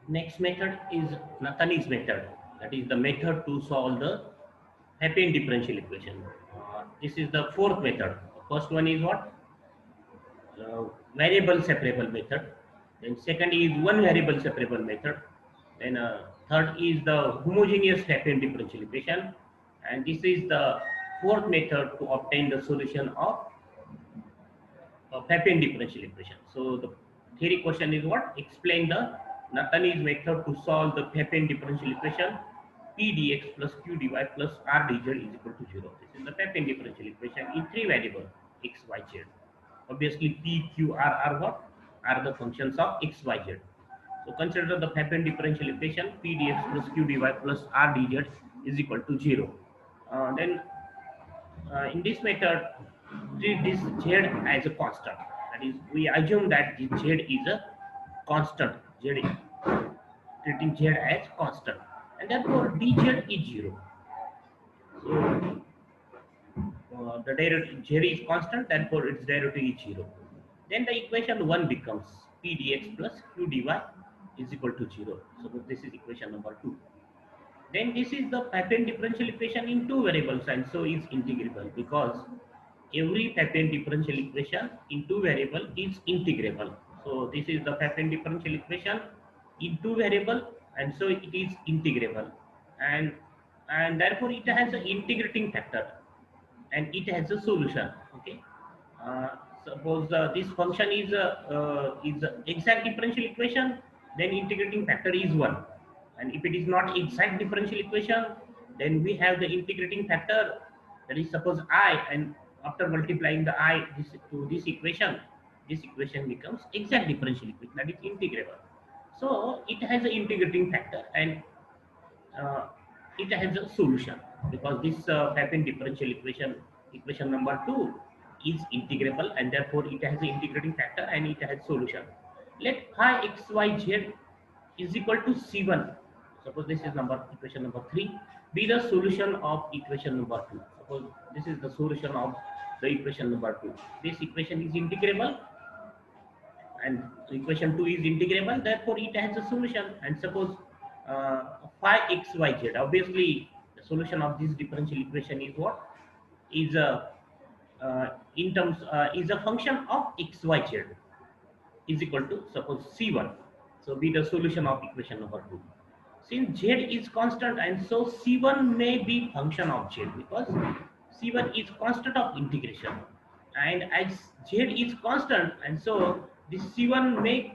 Next method is Natani's method. That is the method to solve the Pfaffian differential equation. This is the fourth method. The first one is what? Variable separable method. Then second is one variable separable method. Then third is the homogeneous Pfaffian differential equation. And this is the fourth method to obtain the solution of Pfaffian differential equation. So the theory question is what? Explain the Natani's method to solve the Pfaffian differential equation P dx plus Q dy plus R dz is equal to 0. This is the Pfaffian differential equation in three variables x, y, z. Obviously P, Q, R are what? Are the functions of x, y, z. So consider the Pfaffian differential equation P dx plus Q dy plus R dz is equal to 0. Then in this method, treat this z as a constant. That is, we assume that this z is a constant. Z treating z as constant, and therefore dz is 0. So the derivative z is constant, therefore its derivative is 0. Then the equation 1 becomes p dx plus q dy is equal to 0. So this is equation number 2. Then this is the Pfaffian differential equation in two variables and so is integrable because every Pfaffian differential equation in two variable is integrable. So this is the Pfaffian differential equation in two variable and so it is integrable, and therefore it has an integrating factor and it has a solution. Okay. Uh, Suppose this function is a exact differential equation, then integrating factor is 1. And if it is not exact differential equation, then we have the integrating factor, that is suppose I, and after multiplying the I to this equation becomes exact differential equation, that is integrable. So it has an integrating factor and uh, it has a solution because this Pfaffian differential equation number 2 is integrable and therefore it has an integrating factor and it has solution. Let phi xyz is equal to c1. Suppose this is equation number 3 be the solution of equation number 2. Suppose this is the solution of the equation number 2. This equation is integrable and equation 2 is integrable, therefore it has a solution. And suppose uh, phi xyz, obviously the solution of this differential equation is what? Is a in terms is a function of xyz is equal to suppose c1. So be the solution of equation number 2. Since z is constant and so c1 may be function of z because c1 is constant of integration, and as z is constant and so this c1 may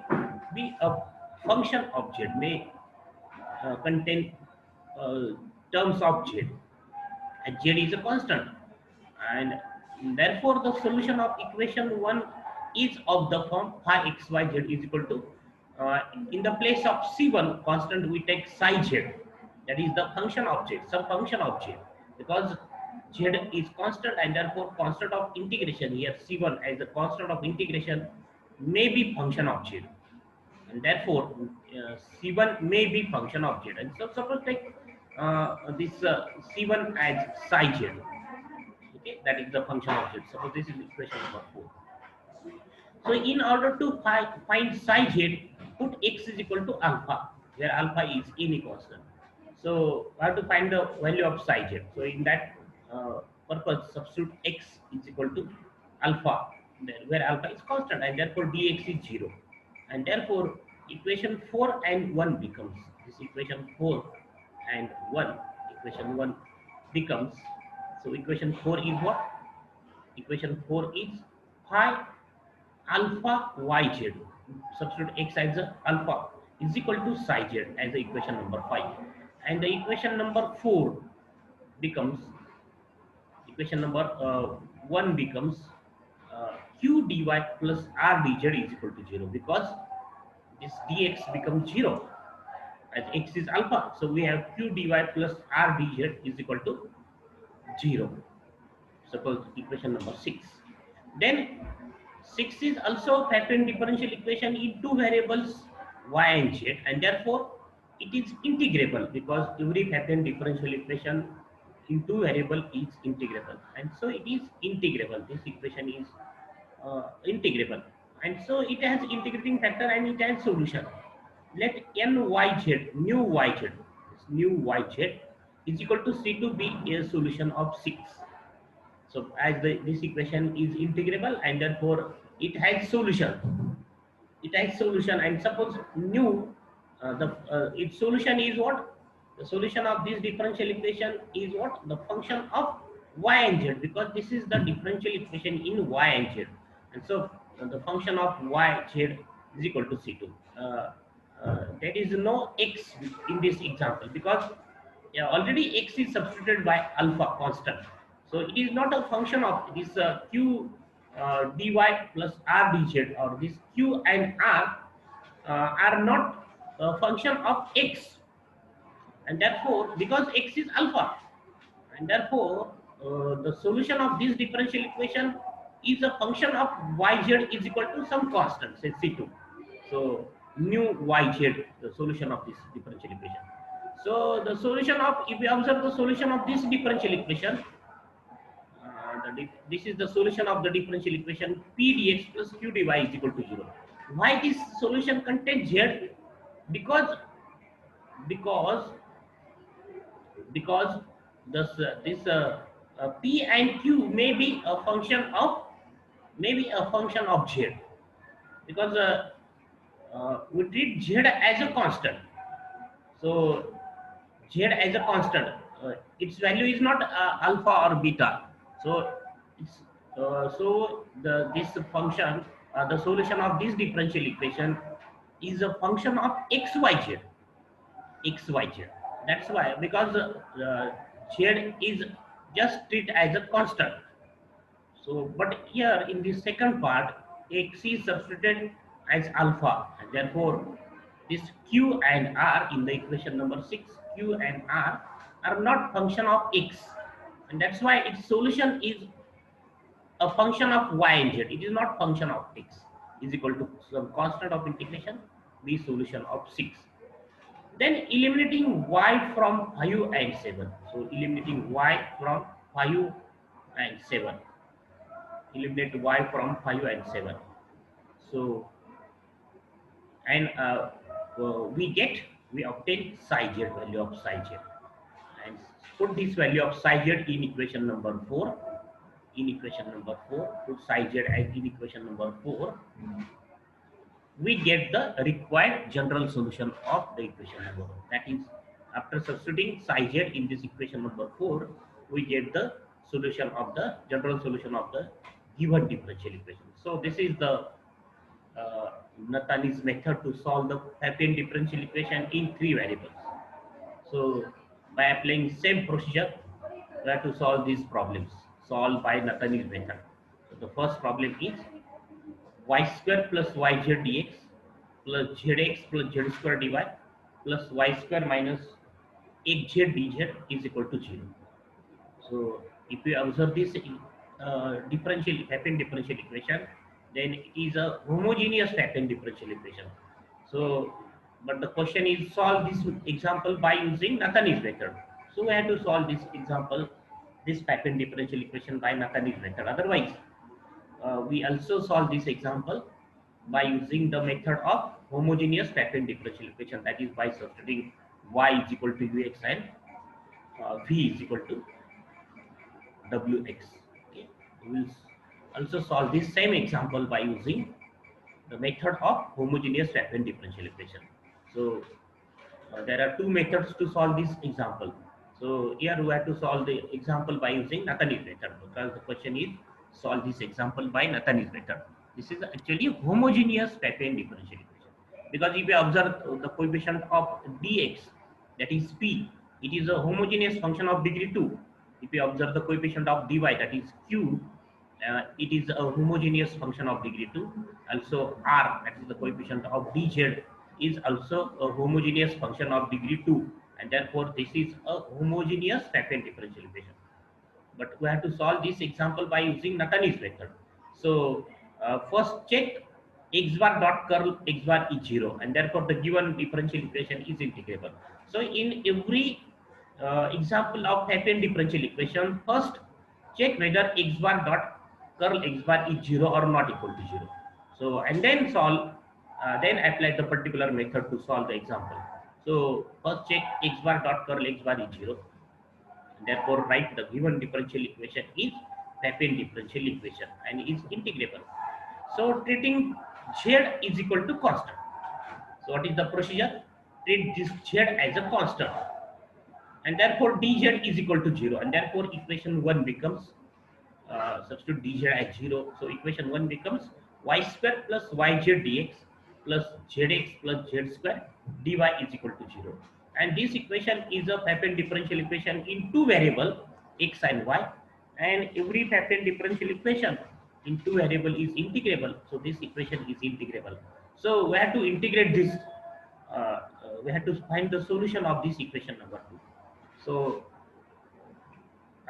be a function of z, may contain uh, terms of z, and z is a constant, and therefore the solution of equation 1 is of the form phi xyz is equal to uh, in the place of c1 constant we take psi z, that is the function of z, some function of z, because z is constant and therefore constant of integration, here c1 as a constant of integration may be function of z, and therefore c1 may be function of z. And so suppose take this c1 as psi z. Okay, that is the function of z. Suppose this is equation number 4. So in order to find psi z, put x is equal to alpha, where alpha is any constant. So we have to find the value of psi z. So in that purpose, substitute x is equal to alpha, where alpha is constant, and therefore dx is 0. And therefore equation 4 and 1 becomes this equation 4 and 1. Equation 1 becomes, so equation 4 is what? Equation 4 is phi alpha yz, substitute x as a alpha is equal to psi z as the equation number 5, and the equation number 4 becomes equation number 1 becomes q dy plus r dz is equal to 0 because this dx becomes 0 as x is alpha, so we have q dy plus r dz is equal to 0. Suppose equation number 6. Then 6 is also Pfaffian differential equation in two variables y and z, and therefore it is integrable because every Pfaffian differential equation in two variable is integrable, and so it is integrable. This equation is integrable, and so it has integrating factor and it has solution. let nyz, new yz, this new yz is equal to C2 be a solution of 6. So as this equation is integrable and therefore it has solution. It has solution, and suppose new the its solution is what? The solution of this differential equation is what? The function of y and z, because this is the differential equation in y and z, and so the function of y z is equal to C2. There is no x in this example because already x is substituted by alpha constant. So it is not a function of this q dy plus r dz, or this q and r are not a function of x, and therefore because x is alpha, and therefore the solution of this differential equation is a function of yz is equal to some constant, say C2. So new yz, the solution of this differential equation. So the solution of, if we observe the solution of this differential equation, this is the solution of the differential equation PDX plus QDY is equal to 0. Why this solution contains Z? Because because because this P and Q may be a function of, Z, because we treat Z as a constant. So Z as a constant, its value is not alpha or beta. So it's the this function, the solution of this differential equation is a function of xyz, xyz. That's why, because Z is just treated as a constant. So, but here in the second part, x is substituted as alpha, and therefore this q and r in the equation number 6, q and r are not function of x, and that's why its solution is a function of y and z. It is not function of x. Is equal to some constant of integration, b solution of 6. Then eliminating y from 5 and 7. So eliminating y from 5 and 7. Eliminate y from 5 and 7. So, and we obtain psi z, value of psi z, and put this value of psi z in equation number 4. In equation number 4, put psi z as in equation number 4. We get the required general solution of the equation number 1. That is, after substituting psi z in this equation number 4, we get the solution of the general solution of the given differential equation. So this is the Natani's method to solve the Pfaffian differential equation in 3 variables. So by applying same procedure, we have to solve these problems solved by Natani's method. So the first problem is y square plus yz dx plus zx plus z square dy plus y square minus xz dz is equal to 0. So if we observe this Pfaffian differential equation, then it is a homogeneous Pfaffian differential equation. So, but the question is solve this example by using Natani's method. So we have to solve this example, this Pfaffian differential equation by Natani's method. Otherwise, we also solve this example by using the method of homogeneous Pfaffian differential equation, that is by substituting y is equal to ux and v is equal to wx. Okay. We will also solve this same example by using the method of homogeneous Pfaffian differential equation. So there are 2 methods to solve this example. So here we have to solve the example by using Natani's method, because the question is solve this example by Natani's method. This is actually homogeneous Pfaffian differential equation, because if you observe the coefficient of dx, that is p, it is a homogeneous function of degree 2. If you observe the coefficient of dy, that is q, it is a homogeneous function of degree 2. Also r, that is the coefficient of dz, is also a homogeneous function of degree 2, and therefore this is a homogeneous Pfaffian differential equation. But we have to solve this example by using Natani's method. So first check x bar dot curl x bar is 0, and therefore the given differential equation is integrable. So in every example of Pfaffian differential equation, first check whether x bar dot curl x bar is 0 or not equal to 0. So and then solve Then apply the particular method to solve the example. So first check x bar dot curl x bar is 0. Therefore, write the given differential equation is Pfaffian differential equation and is integrable. So treating z is equal to constant. So what is the procedure? Treat this z as a constant, and therefore dz is equal to 0, and therefore equation 1 becomes, substitute dz as 0. So equation 1 becomes y square plus yz dx plus zx plus z square dy is equal to 0. And this equation is a Pfaffian differential equation in two variable x and y, and every Pfaffian differential equation in two variable is integrable. So this equation is integrable. So we have to integrate this. We have to find the solution of this equation number 2. So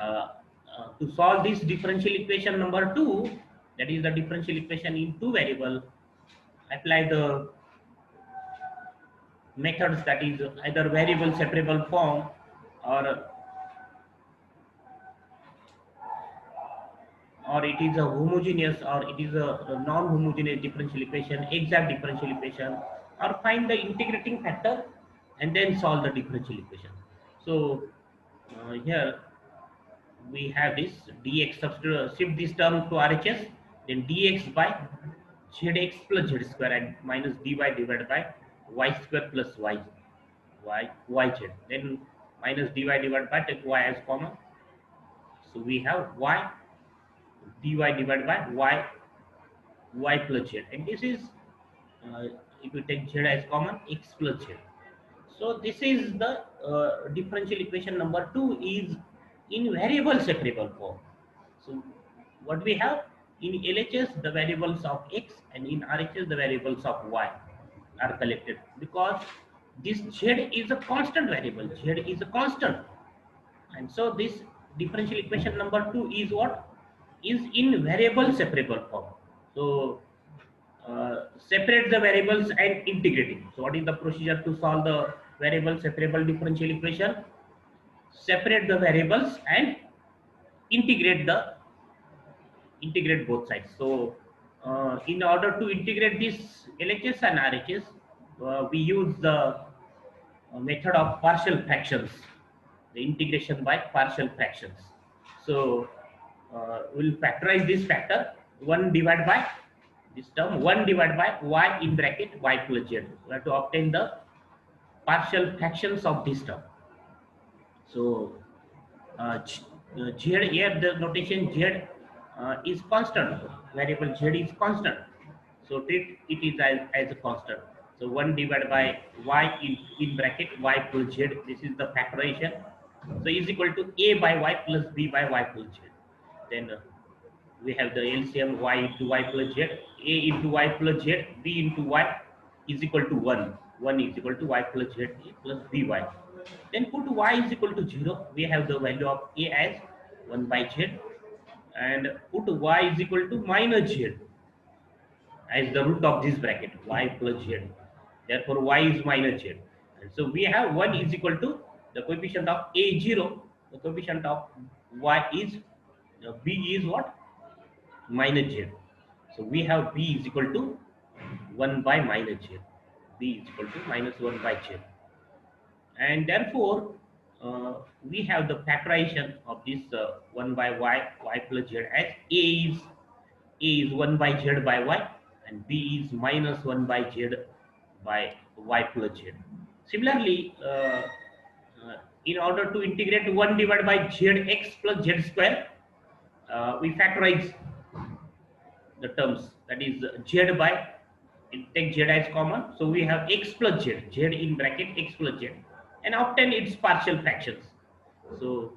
uh, to solve this differential equation number 2, that is the differential equation in two variable, apply the methods, that is either variable separable form, or it is a homogeneous, or it is a non-homogeneous differential equation, exact differential equation, or find the integrating factor and then solve the differential equation. So here we have this dx, substitute, shift this term to RHS, then dx by zx plus z square and minus dy divided by y square plus yz, then minus dy divided by, take y as common. So we have y dy divided by y plus z, and this is, if you take z as common, x plus z. So this is the differential equation number 2 is in variable separable form. So what we have in LHS, the variables of x, and in RHS the variables of y are collected, because this z is a constant variable, z is a constant, and so this differential equation number 2 is what? Is in variable separable form. So separate the variables and integrating. So what is the procedure to solve the variable separable differential equation? Separate the variables and integrate both sides. So in order to integrate this LHS and RHS, we use the method of partial fractions, the integration by partial fractions. So we'll factorize this factor, 1 divided by this term, 1 divided by y in bracket y plus z. We have to obtain the partial fractions of this term. So z, here the notation z is constant, variable z is constant, so treat it is as a constant. So 1 divided by y in bracket y plus z, this is the factorization, so is equal to a by y plus b by y plus z. Then we have the LCM y into y plus z, a into y plus z, b into y is equal to 1 is equal to y plus z plus by. Then put y is equal to 0, we have the value of a as 1 by z, and put y is equal to minus z as the root of this bracket, y plus z. Therefore y is minus z. And so we have 1 is equal to the coefficient of a 0, the coefficient of y is, b is what? Minus z. So we have b is equal to 1 by minus z. b is equal to minus 1 by z. And therefore we have the factorization of this 1 by y plus z as a is 1 by z by y, and b is minus 1 by z by y plus z. Similarly, in order to integrate 1 divided by zx plus z square, we factorize the terms, that is z by, take z as common, so we have x plus z, z in bracket x plus z, and obtain its partial fractions. So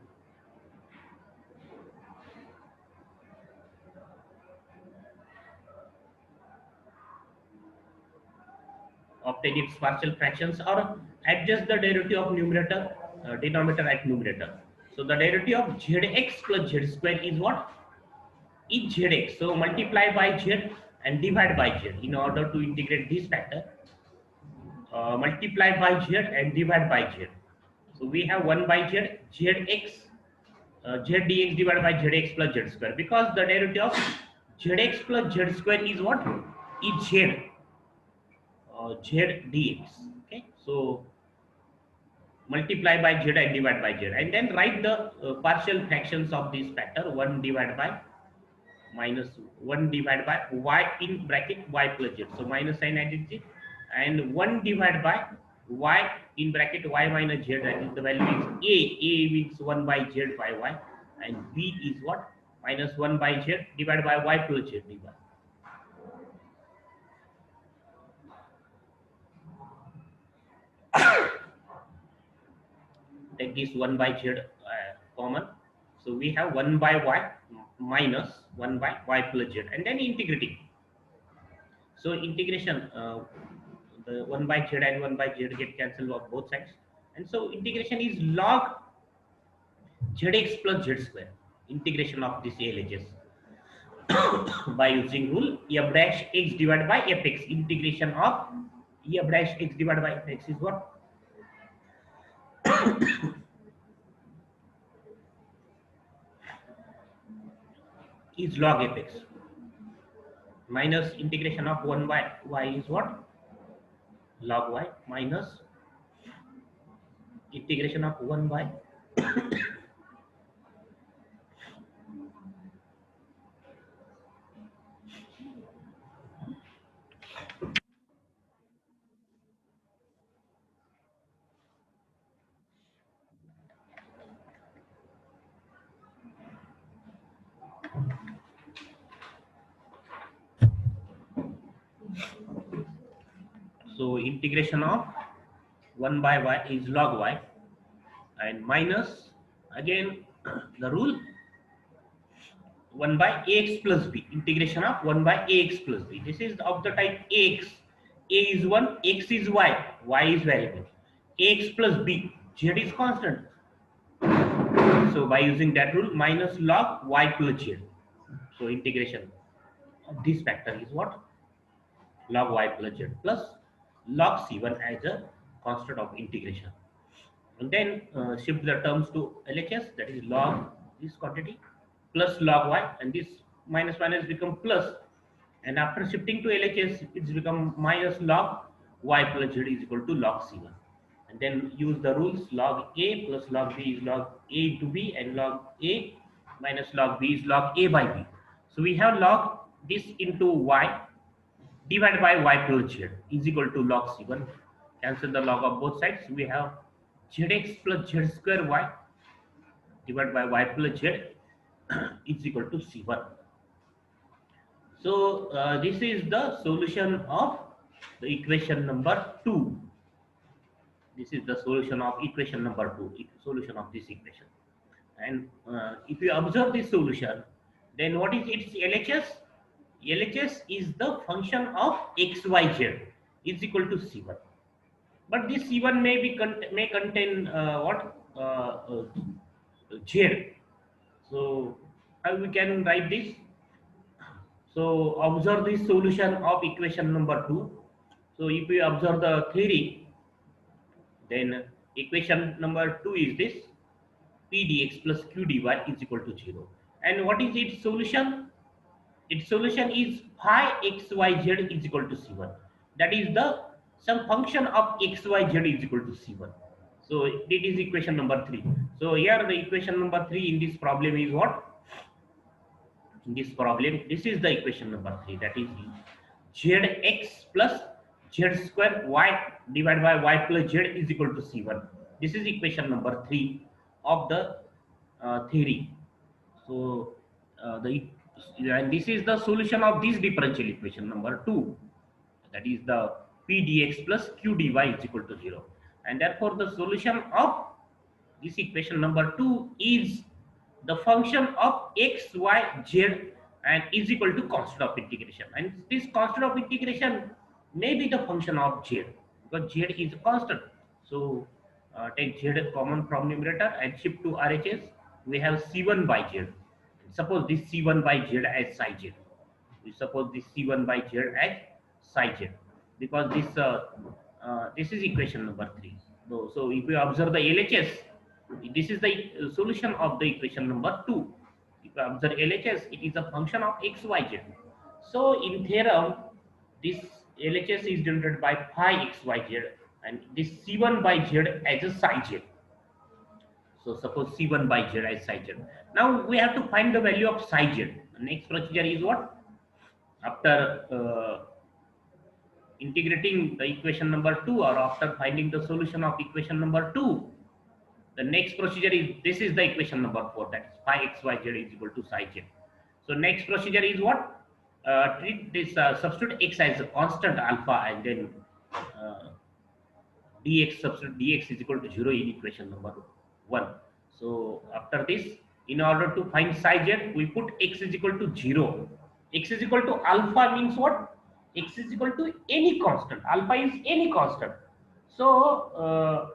obtain its partial fractions, or adjust the derivative of numerator, denominator at numerator. So the derivative of zx plus z square is what? Is zx. So multiply by z and divide by z in order to integrate this factor. Multiply by z and divide by z. So we have 1 by z, zx, z dx divided by zx plus z square, because the derivative of zx plus z square is what? Is z. z dx. Okay, so multiply by z and divide by z, and then write the partial fractions of this factor. 1 divided by minus 1 divided by y in bracket y plus z. So minus sign identity, and 1 divided by y in bracket y minus z, that is the value is a. A means 1 by z by y, and b is what? Minus 1 by z divided by y plus z dy. Take this 1 by z common. So we have 1 by y minus 1 by y plus z, and then integrating. So integration, the 1 by z and 1 by z get cancelled on both sides. And so integration is log zx plus z square. Integration of this LHS by using rule f dash x divided by fx. Integration of f dash x divided by fx is what? Is log fx minus integration of 1 by y is what? Log y minus integration of 1 by so integration of 1 by y is log y, and minus again the rule 1 by ax plus b. Integration of 1 by ax plus b. This is of the type ax. A is 1, x is y is variable. Ax plus b, z is constant. So by using that rule, minus log y plus z. So integration of this factor is what? Log y plus z plus log c1 as a constant of integration. And then shift the terms to LHS, that is log this quantity plus log y, and this minus minus become plus, and after shifting to LHS it's become minus log y plus z is equal to log c1. And then use the rules, log a plus log b is log a to b, and log a minus log b is log a by b. So we have log this into y divided by y plus z is equal to log c1. Cancel the log of both sides. We have zx plus z square y divided by y plus z is equal to c1. So this is the solution of the equation number 2. This is the solution of equation number 2, solution of this equation. And if you observe this solution, then what is its LHS? LHS is the function of xyz is equal to c1. But this c1 may contain what? Z. So how we can write this? So observe this solution of equation number 2. So if we observe the theory, then equation number 2 is this: PDX plus QDY is equal to 0. And what is its solution? Its solution is phi xyz is equal to c1. That is the some function of xyz is equal to c1. So it is equation number 3. So here the equation number 3 in this problem is what? In this problem, this is the equation number 3, that is zx plus z square y divided by y plus z is equal to c1. This is equation number 3 of the theory. So and this is the solution of this differential equation number 2, that is the pdx plus qdy is equal to 0. And therefore the solution of this equation number 2 is the function of x, y, z, and is equal to constant of integration. And this constant of integration may be the function of z, because z is a constant. So take z common from numerator and shift to RHS. We have c1 by z. Suppose this c1 by z as psi z. We suppose this c1 by z as psi z, because this is equation number 3. So if we observe the LHS, this is the solution of the equation number 2. If you observe LHS, it is a function of x, y, z. So in theorem, this LHS is denoted by phi xyz, and this C1 by z as a psi z. So suppose C1 by z as psi z. Now we have to find the value of psi z. The next procedure is what? After integrating the equation number 2, or after finding the solution of equation number 2, the next procedure is, this is the equation number 4, that is phi xyz is equal to psi z. So next procedure is what? Treat this, substitute x as a constant alpha, and then uh, dx, substitute dx is equal to 0 in equation number 1. So after this, in order to find psi z, we put x is equal to 0. X is equal to alpha means what? X is equal to any constant. Alpha is any constant. So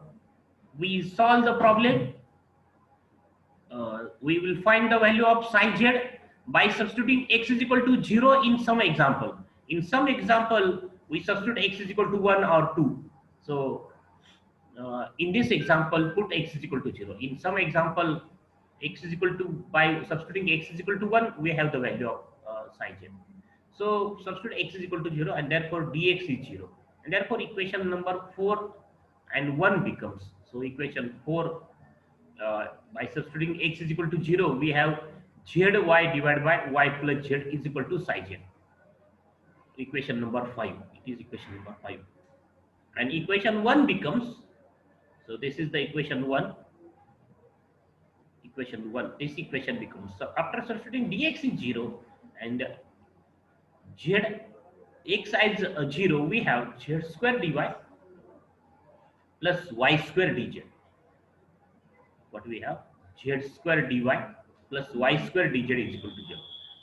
we solve the problem. We will find the value of psi z by substituting x is equal to 0 in some example. In some example, we substitute x is equal to 1 or 2. So in this example, put x is equal to 0. In some example, x is equal to, by substituting x is equal to 1, we have the value of psi z. So substitute x is equal to 0, and therefore dx is 0. And therefore equation number 4 and 1 becomes, so equation 4, by substituting x is equal to 0, we have zy divided by y plus z is equal to psi z. Equation number 5. It is equation number 5. And equation 1 becomes, so this is the equation 1. Equation 1. This equation becomes, so after substituting dx is 0 and z x as 0, we have z square dy plus y square dz. What we have? Z square dy plus y square dz is equal to 0.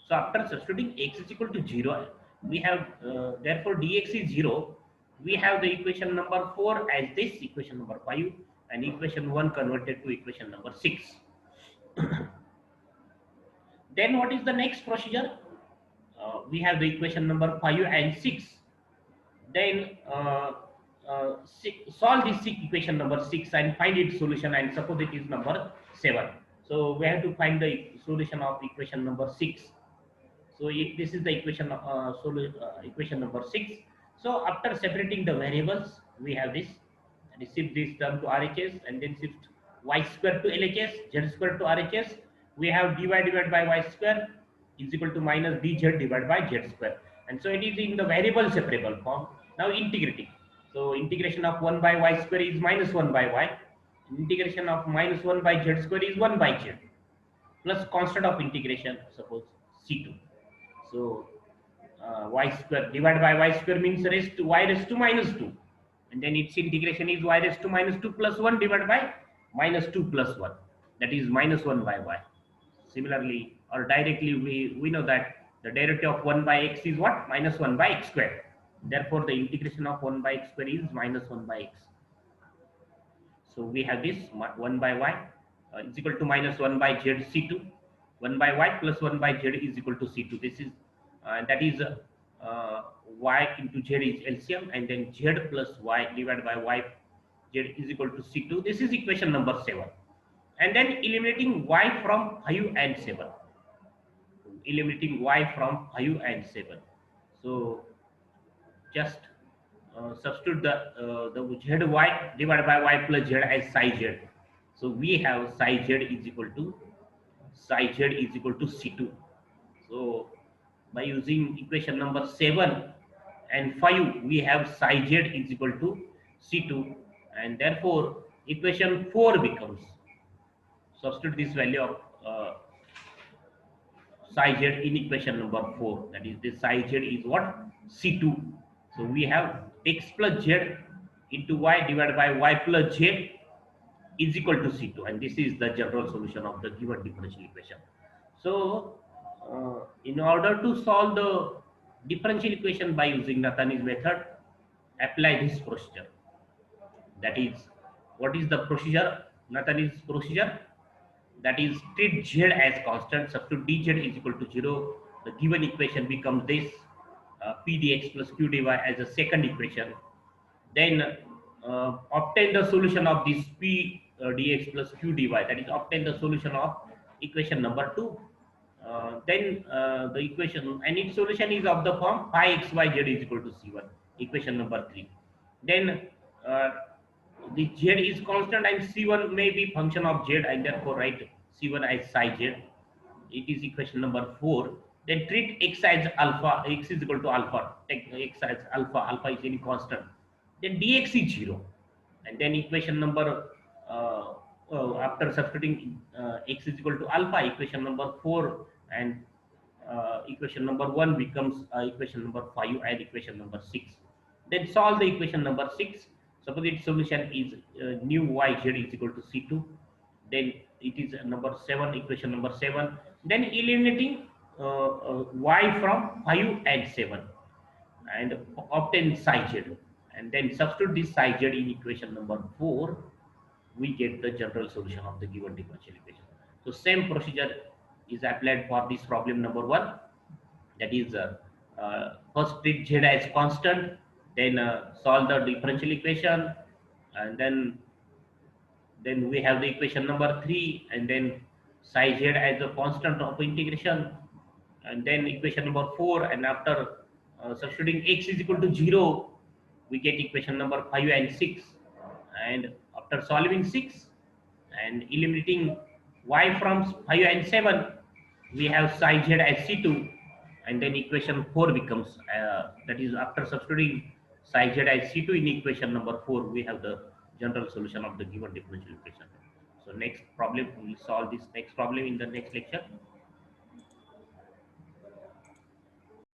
So after substituting x is equal to 0, we have, therefore dx is 0. We have the equation number 4 as this, equation number 5, and equation 1 converted to equation number 6. Then what is the next procedure? We have the equation number 5 and 6. Then solve this equation number 6 and find its solution, and suppose it is number 7. So we have to find the solution of equation number 6. So this is the equation, equation number 6. So after separating the variables, we have this, and shift this term to RHS, and then shift y square to LHS, z square to RHS. We have dy divided by y square is equal to minus dz divided by z square, and so it is in the variable separable form. Now integrating, so integration of 1 by y square is minus 1 by y, integration of minus 1 by z square is 1 by z, plus constant of integration, suppose c2. So y square divided by y square means raised to y raised to minus 2, and then its integration is y raised to minus 2 plus 1 divided by minus 2 plus 1, that is minus 1 by y. Similarly, or directly, we know that the derivative of 1 by x is what? Minus 1 by x square. Therefore the integration of 1 by x square is minus 1 by x. So we have this 1 by y is equal to minus 1 by z c2. 1 by y plus 1 by z is equal to c2. This is that is y into z is LCM, and then z plus y divided by y z is equal to c2. This is equation number 7. And then eliminating y from 5 and 7. Eliminating y from 5 and 7. So just substitute the zy divided by y plus z as psi z. So we have psi z is equal to c2. So by using equation number 7 and 5, we have psi z is equal to c2, and therefore equation 4 becomes, substitute this value of psi z in equation number 4, that is this psi z is what? c2. So we have x plus z into y divided by y plus z is equal to c2, and this is the general solution of the given differential equation. So in order to solve the differential equation by using Natani's method, apply this procedure. That is, what is the procedure? Natani's procedure, that is, treat z as constant, substitute dz is equal to 0. The given equation becomes this, pdx plus qdy as a second equation. Then obtain the solution of this pdx plus qdy, that is, obtain the solution of equation number 2. Then the equation and its solution is of the form phi xyz is equal to c1. equation number 3. Then uh, the z is constant and c1 may be function of z, and therefore write c1 as psi z. It is equation number 4. Then treat x as alpha, x is equal to alpha, take x as alpha, alpha is any constant, then dx is 0. And then equation number after substituting x is equal to alpha, equation number 4 and equation number 1 becomes equation number 5 and equation number 6. Then solve the equation number 6. Suppose its solution is new yz is equal to c2. Then it is number 7, equation number 7. Then eliminating y from 5 and 7 and obtain psi z. And then substitute this psi z in equation number 4, we get the general solution of the given differential equation. So same procedure is applied for this problem number 1. That is first treat z as constant, then solve the differential equation, and then we have the equation number 3, and then psi z as a constant of integration, and then equation number 4, and after substituting x is equal to 0, we get equation number 5 and 6. And after solving 6 and eliminating y from 5 and 7, we have psi z as c2, and then equation 4 becomes that is after substituting psi z as c2 in equation number 4, we have the general solution of the given differential equation. So next problem, we will solve this next problem in the next lecture.